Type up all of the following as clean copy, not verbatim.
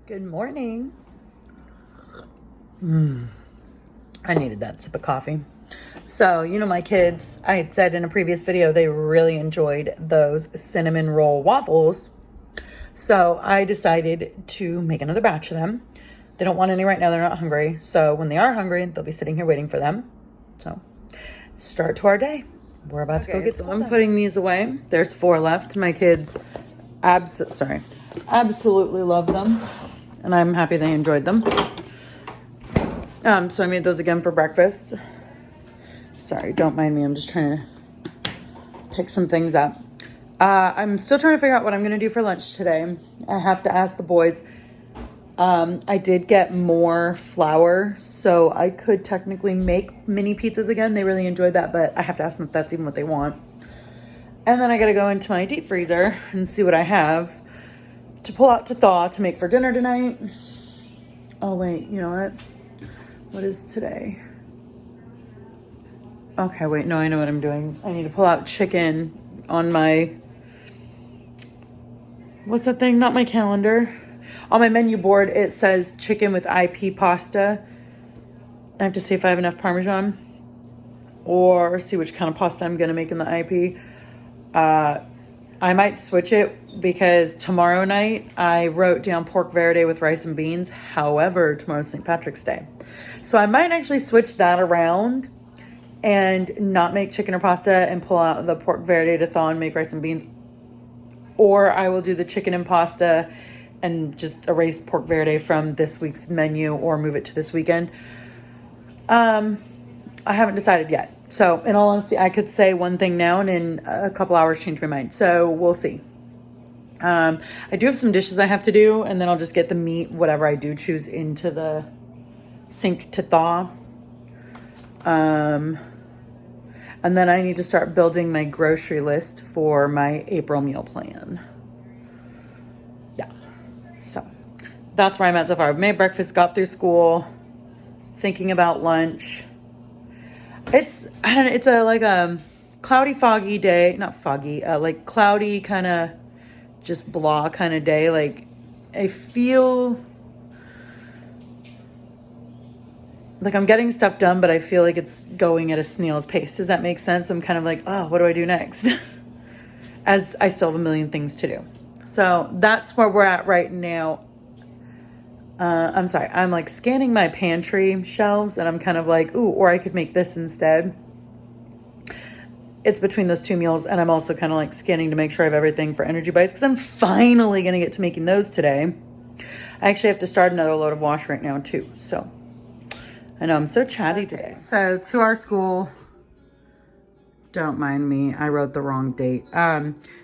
Good morning. I needed that sip of coffee. So, my kids, I had said in a previous video, they really enjoyed those cinnamon roll waffles. So I decided to make another batch of them. They don't want any right now. They're not hungry. So when they are hungry, they'll be sitting here waiting for them. So start to our day. We're about to go get some. I'm putting these away. There's 4 left. My kids absolutely love them. And I'm happy they enjoyed them. So I made those again for breakfast. Sorry, don't mind me. I'm just trying to pick some things up. I'm still trying to figure out what I'm going to do for lunch today. I have to ask the boys. I did get more flour, so I could technically make mini pizzas again. They really enjoyed that, but I have to ask them if that's even what they want. And then I got to go into my deep freezer and see what I have to pull out to thaw to make for dinner tonight. Oh, wait, you know what? What is today? Okay, wait, no, I know what I'm doing. I need to pull out chicken on my, what's that thing? Not my calendar. On my menu board, it says chicken with IP pasta. I have to see if I have enough Parmesan or see which kind of pasta I'm going to make in the IP. I might switch it because tomorrow night I wrote down pork verde with rice and beans. However, tomorrow's St. Patrick's Day. So I might actually switch that around and not make chicken or pasta and pull out the pork verde to thaw and make rice and beans. Or I will do the chicken and pasta and just erase pork verde from this week's menu or move it to this weekend. I haven't decided yet. So in all honesty, I could say one thing now and in a couple hours change my mind. So we'll see. I do have some dishes I have to do, and then I'll just get the meat, whatever I do choose, into the sink to thaw. And then I need to start building my grocery list for my April meal plan. Yeah. So that's where I'm at so far. I've made breakfast, got through school, thinking about lunch. It's a cloudy, foggy day. Not foggy, like cloudy kind of just blah kind of day. Like I feel like I'm getting stuff done, but I feel like it's going at a snail's pace. Does that make sense? I'm kind of like, oh, what do I do next? As I still have a million things to do. So that's where we're at right now. I'm sorry. I'm like scanning my pantry shelves and I'm kind of like, ooh, or I could make this instead. It's between those 2 meals. And I'm also kind of like scanning to make sure I have everything for energy bites because I'm finally going to get to making those today. I actually have to start another load of wash right now too. So I know I'm so chatty today. So to our school, don't mind me. I wrote the wrong date.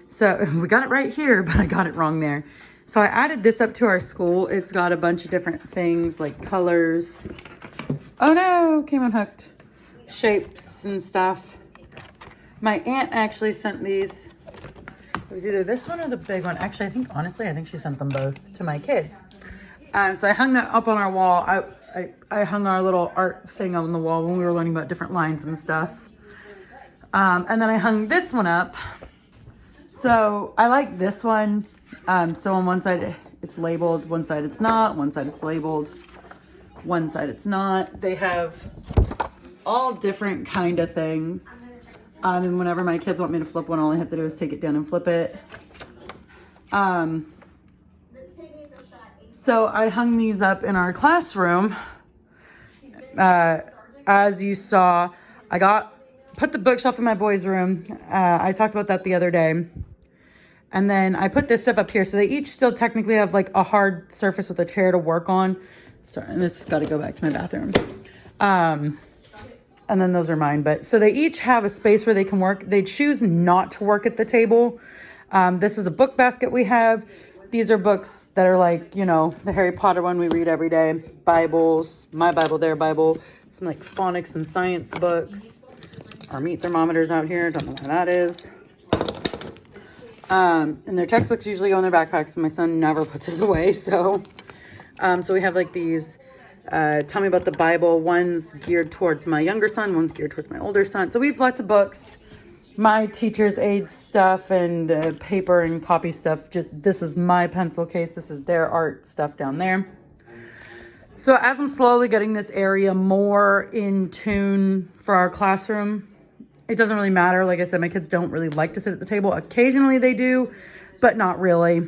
So we got it right here, but I got it wrong there. So I added this up to our school. It's got a bunch of different things like colors. Oh no, came unhooked. Shapes and stuff. My aunt actually sent these. It was either this one or the big one. Actually, I think she sent them both to my kids. So I hung that up on our wall. I hung our little art thing on the wall when we were learning about different lines and stuff. And then I hung this one up. So I like this one. So on one side it's labeled, one side it's not, one side it's labeled, one side it's not. They have all different kind of things. And whenever my kids want me to flip one, all I have to do is take it down and flip it. So I hung these up in our classroom. As you saw, put the bookshelf in my boys' room. I talked about that the other day. And then I put this stuff up here. So they each still technically have like a hard surface with a chair to work on. Sorry, and this has got to go back to my bathroom. And then those are mine. But so they each have a space where they can work. They choose not to work at the table. This is a book basket we have. These are books that are like, the Harry Potter one we read every day. Bibles, my Bible, their Bible. Some like phonics and science books. Our meat thermometers out here. Don't know what that is. And their textbooks usually go in their backpacks. My son never puts his away. So we have like these, tell me about the Bible. One's geared towards my younger son. One's geared towards my older son. So we have lots of books. my teacher's aid stuff and paper and copy stuff. This is my pencil case. This is their art stuff down there. So as I'm slowly getting this area more in tune for our classroom, it doesn't really matter. Like I said, my kids don't really like to sit at the table. Occasionally they do, but not really.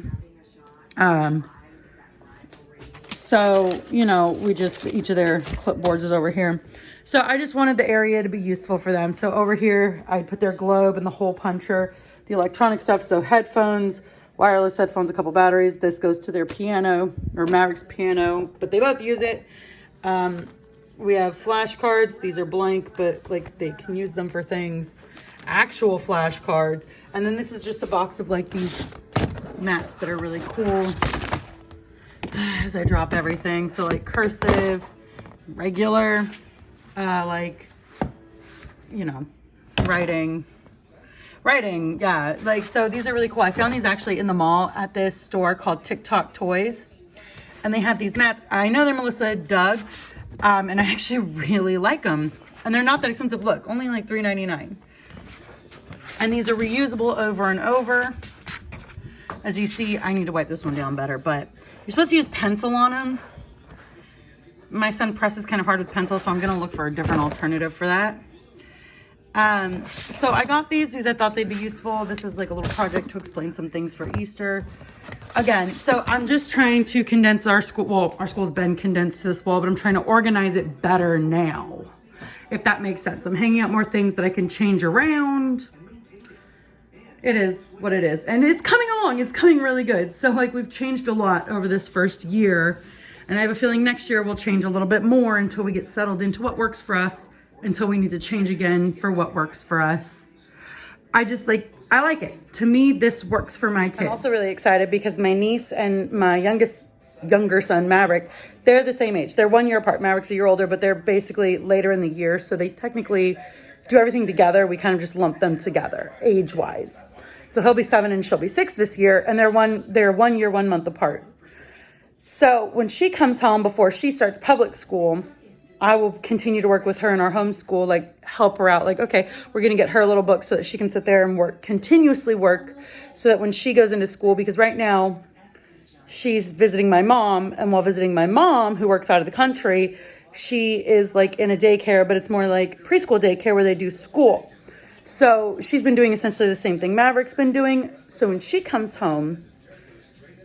So, you know, each of their clipboards is over here. So I just wanted the area to be useful for them. So over here, I put their globe and the hole puncher, the electronic stuff. So headphones, wireless headphones, a couple batteries. This goes to their piano, or Maverick's piano, but they both use it. We have flashcards. These are blank, but like they can use them for things. Actual flashcards. And then this is just a box of like these mats that are really cool. As I drop everything. So like cursive, regular, like, you know, writing. Yeah. Like, so these are really cool. I found these actually in the mall at this store called TikTok Toys. And they had these mats. I know they're Melissa Doug. And I actually really like them. And they're not that expensive. Look, only like $3.99. And these are reusable over and over. As you see, I need to wipe this one down better, but you're supposed to use pencil on them. My son presses kind of hard with pencil, so I'm going to look for a different alternative for that. So I got these because I thought they'd be useful. This is like a little project to explain some things for Easter. Again, so I'm just trying to condense our school. Well, our school's been condensed to this wall, but I'm trying to organize it better now, if that makes sense. So I'm hanging out more things that I can change around. It is what it is. And it's coming along. It's coming really good. So like we've changed a lot over this first year. And I have a feeling next year we'll change a little bit more until we get settled into what works for us, until we need to change again for what works for us. I like it. To me, this works for my kids. I'm also really excited because my niece and my younger son, Maverick, they're the same age. They're 1 year apart. Maverick's a year older, but they're basically later in the year. So they technically do everything together. We kind of just lump them together age-wise. So he'll be 7 and she'll be 6 this year. And they're 1 year, 1 month apart. So when she comes home before she starts public school, I will continue to work with her in our homeschool, like help her out. Like, okay, we're going to get her a little book so that she can sit there and continuously work so that when she goes into school, because right now she's visiting my mom, and while visiting my mom, who works out of the country, she is like in a daycare, but it's more like preschool daycare where they do school. So she's been doing essentially the same thing Maverick's been doing. So when she comes home,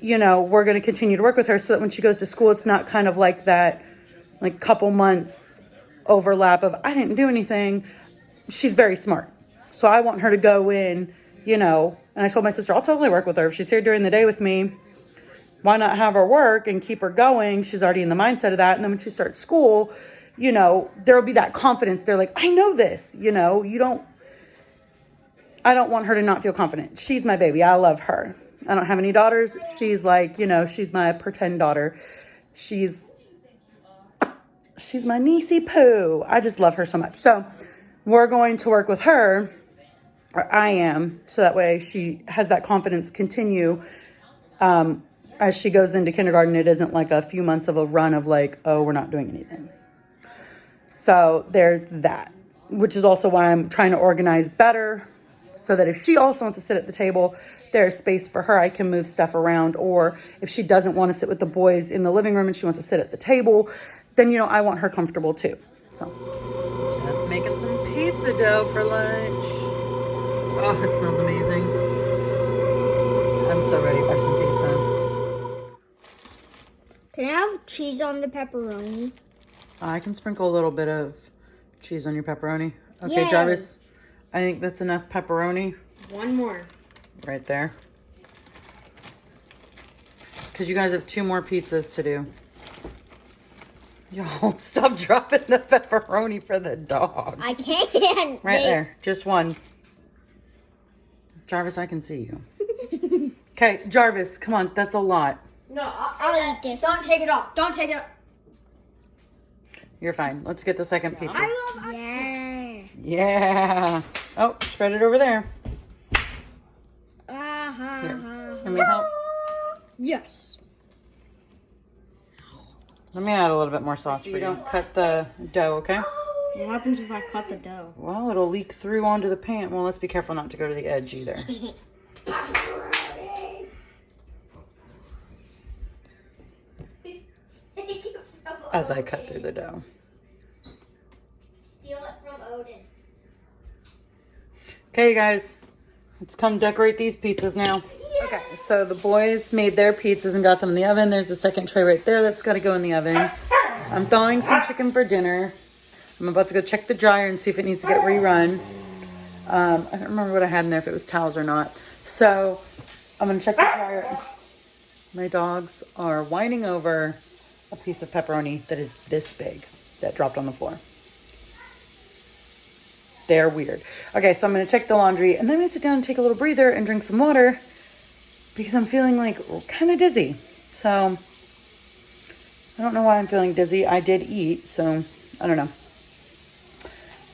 you know, we're going to continue to work with her so that when she goes to school, it's not kind of like that, like couple months overlap of I didn't do anything. She's very smart. So I want her to go in, you know, and I told my sister, I'll totally work with her. If she's here during the day with me, why not have her work and keep her going? She's already in the mindset of that. And then when she starts school, you know, there'll be that confidence. They're like, I know this, you know, I don't want her to not feel confident. She's my baby. I love her. I don't have any daughters. She's like, you know, she's my pretend daughter. She's my niecey poo. I just love her so much. So we're going to work with her, or I am, so that way she has that confidence continue as she goes into kindergarten. It isn't like a few months of a run of like, oh, we're not doing anything. So there's that, which is also why I'm trying to organize better so that if she also wants to sit at the table, there's space for her. I can move stuff around. Or if she doesn't want to sit with the boys in the living room and she wants to sit at the table, then, you know, I want her comfortable too. So just making some pizza dough for lunch. Oh, it smells amazing. I'm so ready for some pizza. Can I have cheese on the pepperoni? I can sprinkle a little bit of cheese on your pepperoni. Okay, Yay. Jarvis, I think that's enough pepperoni. One more. Right there. Because you guys have 2 more pizzas to do. Y'all, stop dropping the pepperoni for the dogs. I can't. Right there. Just one. Jarvis, I can see you. Okay, Jarvis, come on. That's a lot. No, I'll eat this. Don't take it off. Don't take it off. You're fine. Let's get the second pizza. Yeah. Yeah. Oh, spread it over there. Here. Let me help. Yes. Let me add a little bit more sauce so you don't cut the dough, okay? What happens if I cut the dough? Well, it'll leak through onto the pan. Well, let's be careful not to go to the edge either. As I cut through the dough. Steal it from Odin. Okay, you guys, let's come decorate these pizzas now. Okay, so the boys made their pizzas and got them in the oven. There's a second tray right there that's got to go in the oven. I'm thawing some chicken for dinner. I'm about to go check the dryer and see if it needs to get rerun. I don't remember what I had in there, if it was towels or not. So I'm going to check the dryer. My dogs are whining over a piece of pepperoni that is this big that dropped on the floor. They're weird. Okay, so I'm going to check the laundry and then I'm going to sit down and take a little breather and drink some water because I'm feeling like kind of dizzy. So I don't know why I'm feeling dizzy. I did eat, so I don't know.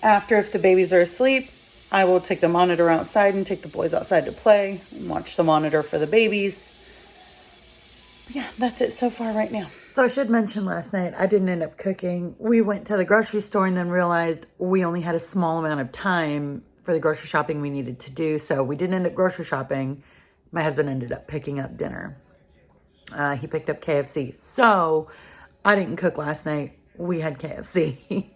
After, if the babies are asleep, I will take the monitor outside and take the boys outside to play and watch the monitor for the babies. But yeah, that's it so far right now. So I should mention last night, I didn't end up cooking. We went to the grocery store and then realized we only had a small amount of time for the grocery shopping we needed to do. So we didn't end up grocery shopping. My husband ended up picking up dinner. He picked up KFC. So I didn't cook last night. We had KFC.